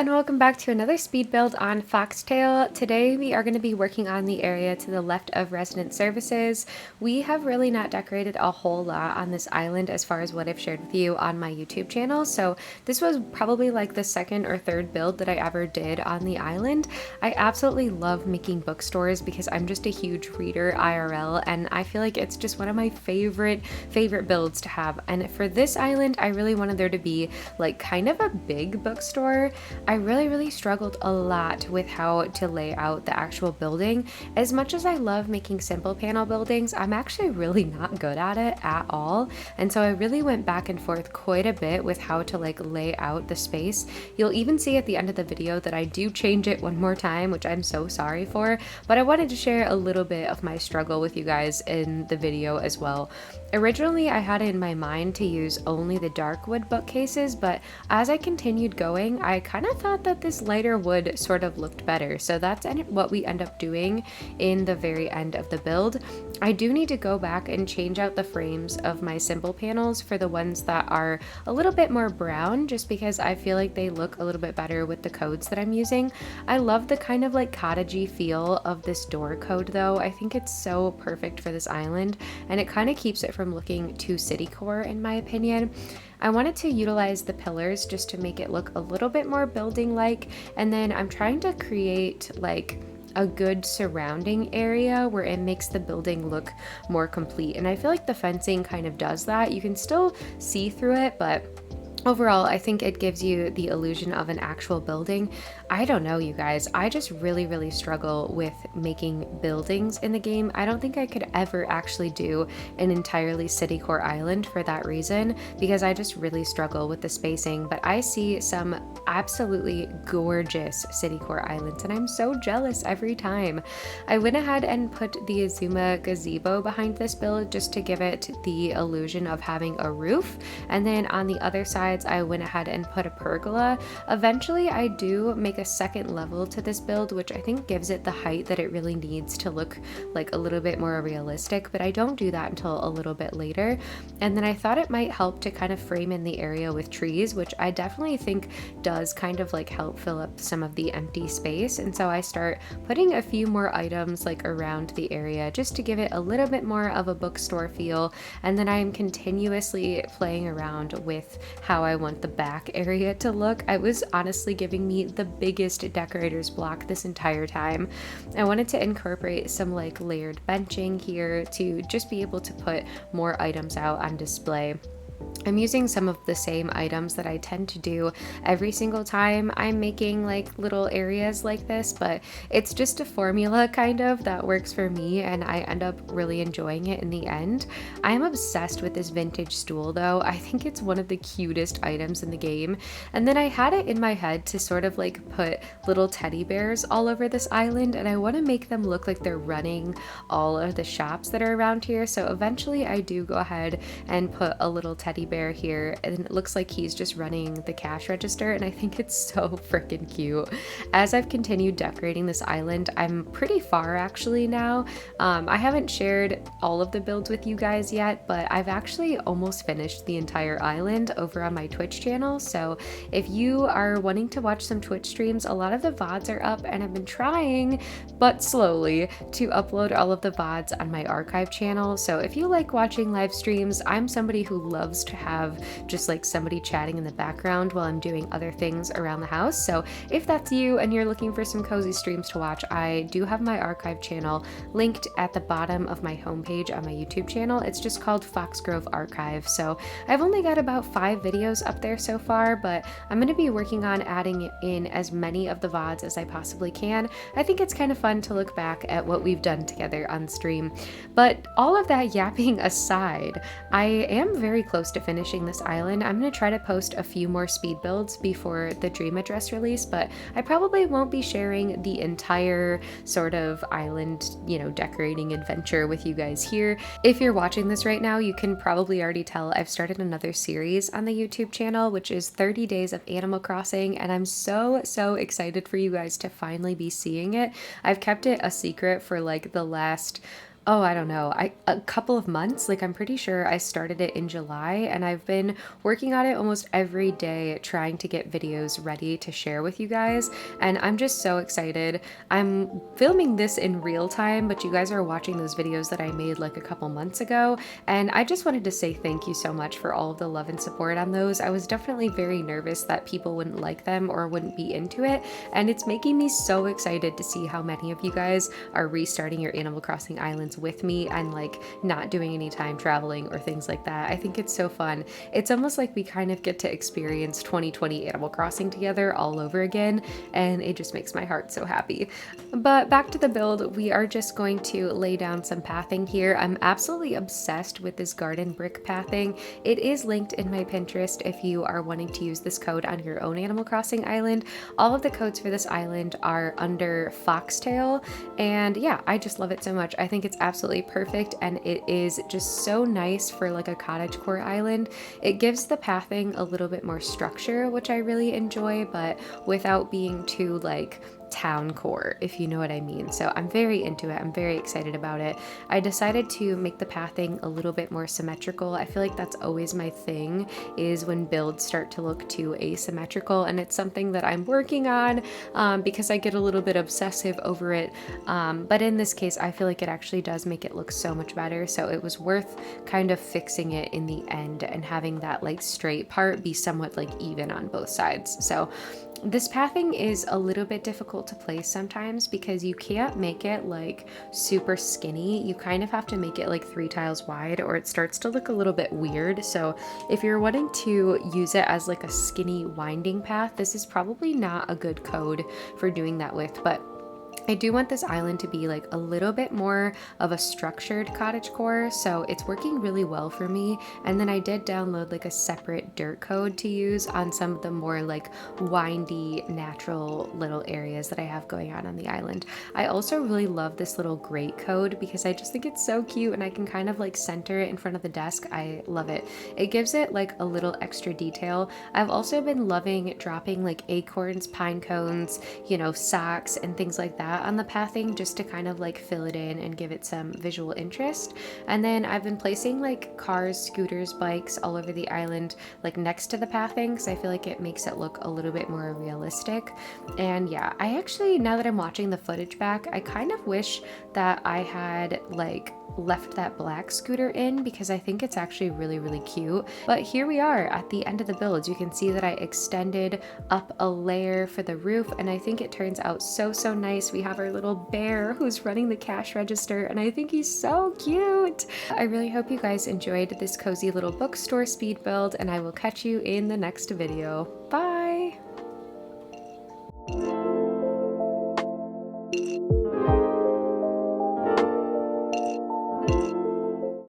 and welcome back to another speed build on Foxtail. Today we are going to be working on the area to the left of resident services. We have really not decorated a whole lot on this island as far as what I've shared with you on my YouTube channel, so this was probably like the second or third build that I ever did on the island. I absolutely love making bookstores because I'm just a huge reader IRL, and I feel like it's just one of my favorite builds to have. And for this island, I really wanted there to be like kind of a big bookstore. I really struggled a lot with how to lay out the actual building. As much as I love making simple panel buildings, I'm actually really not good at it at all. And so I really went back and forth quite a bit with how to like lay out the space. You'll even see at the end of the video that I do change it one more time, which I'm so sorry for, but I wanted to share a little bit of my struggle with you guys in the video as well. Originally, I had it in my mind to use only the dark wood bookcases, but as I continued going, I kind of thought that this lighter wood sort of looked better. So that's what we end up doing in the very end of the build. I do need to go back and change out the frames of my simple panels for the ones that are a little bit more brown, just because I feel like they look a little bit better with the codes that I'm using. I love the kind of like cottagey feel of this door code though. I think it's so perfect for this island, and it kind of keeps it from looking too city core in my opinion. I wanted to utilize the pillars just to make it look a little bit more building like, and then I'm trying to create like a good surrounding area where it makes the building look more complete, and I feel like the fencing kind of does that. You can still see through it, but overall, I think it gives you the illusion of an actual building. I don't know, you guys. I just really struggle with making buildings in the game. I don't think I could ever actually do an entirely city core island for that reason, because I just really struggle with the spacing. But I see some absolutely gorgeous city core islands, and I'm so jealous every time. I went ahead and put the Azuma gazebo behind this build just to give it the illusion of having a roof. And then on the other side, I went ahead and put a pergola. Eventually, I do make a second level to this build, which I think gives it the height that it really needs to look like a little bit more realistic, but I don't do that until a little bit later. And then I thought it might help to kind of frame in the area with trees, which I definitely think does kind of like help fill up some of the empty space. And so I start putting a few more items like around the area just to give it a little bit more of a bookstore feel. And then I'm continuously playing around with how I want the back area to look. It was honestly giving me the biggest decorator's block this entire time. I wanted to incorporate some like layered benching here to just be able to put more items out on display. I'm using some of the same items that I tend to do every single time I'm making like little areas like this, but it's just a formula kind of that works for me, and I end up really enjoying it in the end. I am obsessed with this vintage stool though. I think it's one of the cutest items in the game. And then I had it in my head to sort of like put little teddy bears all over this island, and I want to make them look like they're running all of the shops that are around here. So eventually I do go ahead and put a little teddy bear here, and it looks like he's just running the cash register, and I think it's so freaking cute. As I've continued decorating this island, I'm pretty far actually now. I haven't shared all of the builds with you guys yet, but I've actually almost finished the entire island over on my Twitch channel. So if you are wanting to watch some Twitch streams, a lot of the VODs are up, and I've been trying, but slowly, to upload all of the VODs on my archive channel. So if you like watching live streams, I'm somebody who loves to have just like somebody chatting in the background while I'm doing other things around the house. So if that's you and you're looking for some cozy streams to watch, I do have my archive channel linked at the bottom of my homepage on my YouTube channel. It's just called Foxgrove Archive. So I've only got about 5 videos up there so far, but I'm going to be working on adding in as many of the VODs as I possibly can. I think it's kind of fun to look back at what we've done together on stream. But all of that yapping aside, I am very close to finishing this island. I'm going to try to post a few more speed builds before the Dream Address release, but I probably won't be sharing the entire sort of island, decorating adventure with you guys here. If you're watching this right now, you can probably already tell I've started another series on the YouTube channel, which is 30 Days of Animal Crossing, and I'm so excited for you guys to finally be seeing it. I've kept it a secret for like the last Oh, I don't know. A couple of months, like I'm pretty sure I started it in July and I've been working on it almost every day trying to get videos ready to share with you guys, and I'm just so excited. I'm filming this in real time, but you guys are watching those videos that I made like a couple months ago, and I just wanted to say thank you so much for all of the love and support on those. I was definitely very nervous that people wouldn't like them or wouldn't be into it, and it's making me so excited to see how many of you guys are restarting your Animal Crossing islands with me and like not doing any time traveling or things like that. I think it's so fun. It's almost like we kind of get to experience 2020 Animal Crossing together all over again, and it just makes my heart so happy. But back to the build, we are just going to lay down some pathing here. I'm absolutely obsessed with this garden brick pathing. It is linked in my Pinterest if you are wanting to use this code on your own Animal Crossing island. All of the codes for this island are under Foxtail, and yeah, I just love it so much. I think it's absolutely perfect, and it is just so nice for like a cottagecore island. It gives the pathing a little bit more structure, which I really enjoy, but without being too like town core, if you know what I mean. So I'm very into it. I'm very excited about it. I decided to make the pathing a little bit more symmetrical. I feel like that's always my thing, is when builds start to look too asymmetrical, and it's something that I'm working on because I get a little bit obsessive over it. But in this case, I feel like it actually does make it look so much better. So it was worth kind of fixing it in the end and having that like straight part be somewhat like even on both sides. So this pathing is a little bit difficult to place sometimes because you can't make it like super skinny. You kind of have to make it like 3 tiles wide or it starts to look a little bit weird. So if you're wanting to use it as like a skinny winding path, this is probably not a good code for doing that with. But I do want this island to be like a little bit more of a structured cottagecore, so it's working really well for me. And then I did download like a separate dirt code to use on some of the more like windy, natural little areas that I have going on the island. I also really love this little grate code because I just think it's so cute and I can kind of like center it in front of the desk. I love it. It gives it like a little extra detail. I've also been loving dropping like acorns, pine cones, you know, socks and things like that on the pathing just to kind of like fill it in and give it some visual interest. And then I've been placing like cars, scooters, bikes all over the island like next to the pathing because I feel like it makes it look a little bit more realistic. And yeah, I actually, now that I'm watching the footage back, I kind of wish that I had like left that black scooter in because I think it's actually really, really cute. But here we are at the end of the build. You can see that I extended up a layer for the roof and I think it turns out so, so nice. We have our little bear who's running the cash register and I think he's so cute. I really hope you guys enjoyed this cozy little bookstore speed build and I will catch you in the next video. Bye!